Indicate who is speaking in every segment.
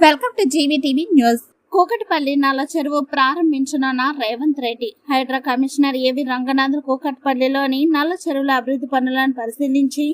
Speaker 1: Welcome to GVTV news. Kukatpally Nalla Cheruvu ప్రారంభించనున్న Revanth Reddy. HYDRAA commissioner AV Ranganath కూకట్పల్లిలోని నల్ల చెరువుల అభివృద్ధి పనులను పరిశీలించి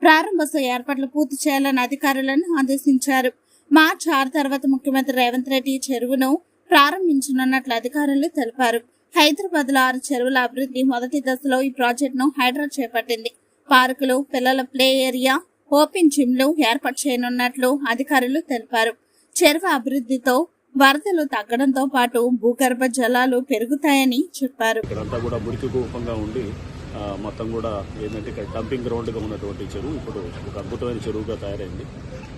Speaker 1: ప్రారంభోత్సవ ఏర్పాట్లు పూర్తి చేయాలని అధికారులను ఆదేశించారు. మార్చి 6 తర్వాత ముఖ్యమంత్రి రేవంత్ రెడ్డి చెరువును ప్రారంభించనున్నట్లు అధికారులు తెలిపారు. హైదరాబాద్ లో 6 చెరువుల అభివృద్ధి మొదటి దశలో ఈ ప్రాజెక్టును హైడ్రా చేపట్టింది. పార్కులు, పిల్లల ప్లే ఏరియా, ఓపెన్ జిమ్లు ఏర్పాటు చేయనున్నట్లు అధికారులు తెలిపారు. చెరువు అభివృద్ధితో వరదలు తగ్గడంతో పాటు భూగర్భ జలాలు పెరుగుతాయని చెప్పారు.
Speaker 2: ఇక్కడంతా కూడా మురికి కూపంగా ఉండి మొత్తం కూడా ఏంటంటే ఇక్కడ డంపింగ్ గ్రౌండ్గా ఉన్నటువంటి చెరువు ఇప్పుడు ఒక అద్భుతమైన చెరువుగా తయారైంది.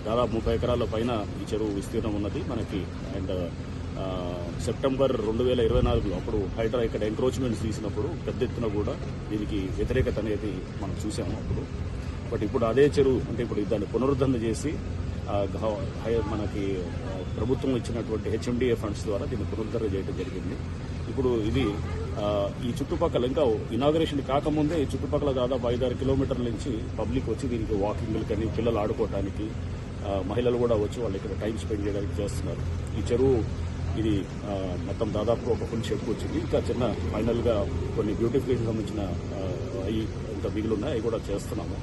Speaker 2: దాదాపు 30 ఎకరాల పైన ఈ చెరువు విస్తీర్ణం ఉన్నది మనకి. అండ్ సెప్టెంబర్ 2024లో అప్పుడు హైడ్రా ఇక్కడ ఎంక్రోచ్మెంట్స్ తీసినప్పుడు పెద్ద ఎత్తున కూడా దీనికి వ్యతిరేకత అనేది మనం చూసాము అప్పుడు. బట్ ఇప్పుడు అదే చెరువు అంటే ఇప్పుడు దాన్ని పునరుద్ధరణ చేసి మనకి ప్రభుత్వం ఇచ్చినటువంటి హెచ్ఎండిఏ ఫండ్స్ ద్వారా దీన్ని పునరుద్ధరణ చేయడం జరిగింది. ఇప్పుడు ఇది ఈ చుట్టుపక్కల ఇంకా ఇనాగరేషన్ కాకముందే ఈ చుట్టుపక్కల దాదాపు 5-6 కిలోమీటర్ల నుంచి పబ్లిక్ వచ్చి దీనికి వాకింగ్లు కానీ పిల్లలు ఆడుకోవడానికి మహిళలు కూడా వచ్చి వాళ్ళు ఇక్కడ టైం స్పెండ్ చేయడానికి చేస్తున్నారు. ఈ చెరువు ఇది మొత్తం దాదాపు ఒక ఫుల్ షెప్ వచ్చింది. ఇంకా చిన్న ఫైనల్గా కొన్ని బ్యూటిఫికేషన్ సంబంధించిన ఇంకా మిగిలిన్నాయి, అవి కూడా చేస్తున్నాము.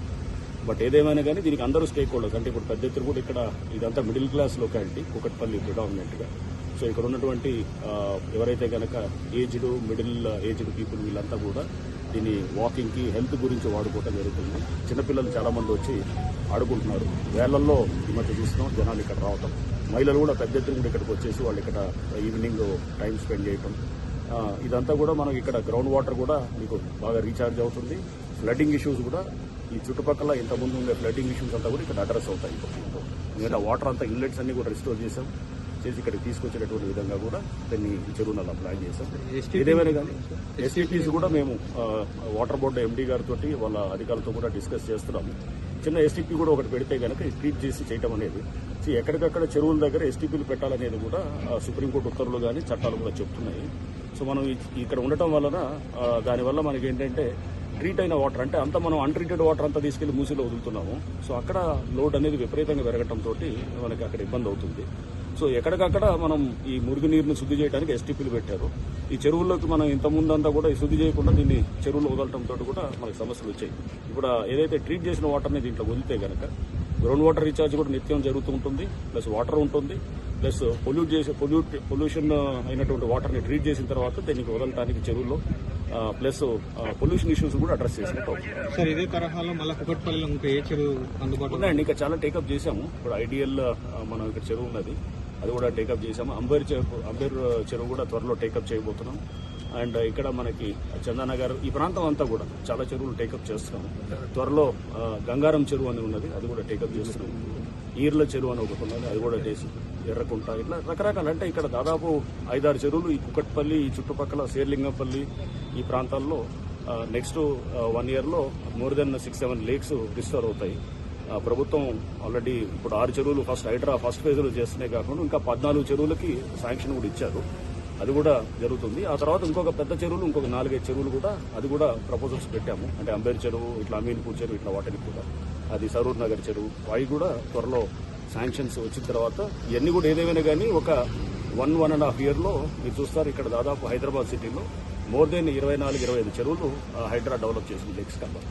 Speaker 2: బట్ ఏదేమైనా కానీ దీనికి అందరూ స్టేక్ హోల్డర్స్ అంటే ఇప్పుడు పెద్ద ఎత్తున కూడా ఇక్కడ ఇదంతా మిడిల్ క్లాస్ లొకాలిటీ కూకట్పల్లి ప్రిడామినెంట్గా. సో ఇక్కడ ఉన్నటువంటి ఎవరైతే కనుక ఏజ్డ్ మిడిల్ ఏజ్డ్ పీపుల్ వీళ్ళంతా కూడా దీన్ని వాకింగ్కి హెల్త్ గురించి వాడుకోవడం జరుగుతుంది. చిన్నపిల్లలు చాలామంది వచ్చి ఆడుకుంటున్నారు. వేళ్లలో ఈ మధ్య చూస్తున్నాం జనాలు ఇక్కడ రావటం. మహిళలు కూడా పెద్ద ఎత్తున కూడా ఇక్కడికి వచ్చేసి వాళ్ళు ఇక్కడ ఈవినింగ్ టైం స్పెండ్ చేయటం. ఇదంతా కూడా మనకి ఇక్కడ గ్రౌండ్ వాటర్ కూడా మీకు బాగా రీఛార్జ్ అవుతుంది. ఫ్లడ్డింగ్ ఇష్యూస్ కూడా ఈ చుట్టుపక్కల ఇంతకుముందు ఉండే ఫ్లడ్డింగ్ ఇష్యూస్ అంతా కూడా ఇక్కడ అడ్రస్ అవుతాయి. ఎందుకంటే వాటర్ అంతా ఇన్లెట్స్ అన్ని కూడా రిస్టోర్ చేసి ఇక్కడికి తీసుకొచ్చేటటువంటి విధంగా కూడా దాన్ని చెరువును అలా ప్లాన్ చేశాం. ఏదేమైనా కానీ ఎస్టీపీస్ కూడా మేము వాటర్ బోర్డు ఎండీ గారితో వాళ్ళ అధికారులతో కూడా డిస్కస్ చేస్తున్నాము. చిన్న ఎస్టీపీ కూడా ఒకటి పెడితే కనుక ట్రీట్ చేసి చేయడం అనేది ఎక్కడికక్కడ చెరువుల దగ్గర ఎస్టీపీలు పెట్టాలనేది కూడా సుప్రీంకోర్టు ఉత్తర్వులు కానీ చట్టాలు కూడా చెప్తున్నాయి. సో మనం ఇక్కడ ఉండటం వలన దానివల్ల మనకి ఏంటంటే ట్రీట్ అయిన వాటర్ అంటే అంతా మనం అన్ట్రీటెడ్ వాటర్ అంతా తీసుకెళ్లి మూసిలో వదులుతున్నాము. సో అక్కడ లోడ్ అనేది విపరీతంగా పెరగడంతో మనకి అక్కడ ఇబ్బంది అవుతుంది. సో ఎక్కడికక్కడ మనం ఈ మురుగు నీరుని శుద్ధి చేయడానికి ఎస్టీపీలు పెట్టారు. ఈ చెరువుల్లోకి మనం ఇంతకుముందంతా కూడా ఈ శుద్ధి చేయకుండా దీన్ని చెరువులో వదలటంతో కూడా మనకి సమస్యలు వచ్చాయి. ఇప్పుడు ఏదైతే ట్రీట్ చేసిన వాటర్ని దీంట్లో వదిలితే కనుక గ్రౌండ్ వాటర్ రీఛార్జ్ కూడా నిత్యం జరుగుతూ ఉంటుంది. ప్లస్ వాటర్ ఉంటుంది, ప్లస్ పొల్యూషన్ అయినటువంటి వాటర్ని ట్రీట్ చేసిన తర్వాత దీనికి వదలటానికి చెరువుల్లో ప్లస్ పొల్యూషన్ ఇష్యూస్ కూడా అడ్రస్ చేసినట్టు.
Speaker 3: సార్ ఇదే తరహాలో మళ్ళీ కుకట్పల్లిలో ఇంకా ఏ చెరువు అందుబాటులో
Speaker 2: ఉన్నాయండి? ఇంకా చాలా టేకప్ చేశాము. ఇప్పుడు ఐడియల్ మనం ఇక్కడ చెరువు ఉన్నది, అది కూడా టేకప్ చేశాము. అంబేర్ చెరువు కూడా త్వరలో టేకప్ చేయబోతున్నాం. అండ్ ఇక్కడ మనకి చందానగర్ ఈ ప్రాంతం అంతా కూడా చాలా చెరువులు టేకప్ చేస్తున్నాము. త్వరలో గంగారం చెరువు అని ఉన్నది, అది కూడా టేకప్ చేస్తున్నాము. ఈర్ల చెరువు అని ఒకటి ఉన్నది, అది కూడా ఎర్రకుంట, ఇట్లా రకరకాల అంటే ఇక్కడ దాదాపు 5-6 చెరువులు ఈ కుకట్పల్లి ఈ చుట్టుపక్కల శేర్లింగంపల్లి ఈ ప్రాంతాల్లో నెక్స్ట్ 1 yearలో మోర్ దెన్ 6-7 లేక్స్ రిస్టోర్ అవుతాయి. ప్రభుత్వం ఆల్రెడీ ఇప్పుడు 6 చెరువులు హైడ్రా ఫస్ట్ ఫేజ్లో చేస్తున్నాయి కాకుండా ఇంకా 14 చెరువులకి శాంక్షన్ కూడా ఇచ్చారు. అది కూడా జరుగుతుంది. ఆ తర్వాత ఇంకొక పెద్ద చెరువులు ఇంకొక 4-5 చెరువులు కూడా అది కూడా ప్రపోజల్స్ పెట్టాము. అంటే అంబేర్ చెరువు, ఇట్లా అమీన్పూర్ చెరువు, ఇట్లా వాటికి కూడా అది సరూర్ నగర్ చెరువు, అవి కూడా త్వరలో శాంక్షన్స్ వచ్చిన తర్వాత ఇవన్నీ కూడా ఏదేమైనా కానీ ఒక 1.5 yearలో మీరు చూస్తారు ఇక్కడ దాదాపు హైదరాబాద్ సిటీలో మోర్ దెన్ 24-25 చెరువులు హైడ్రా డెవలప్ చేసింది లేక్స్ కల్లా.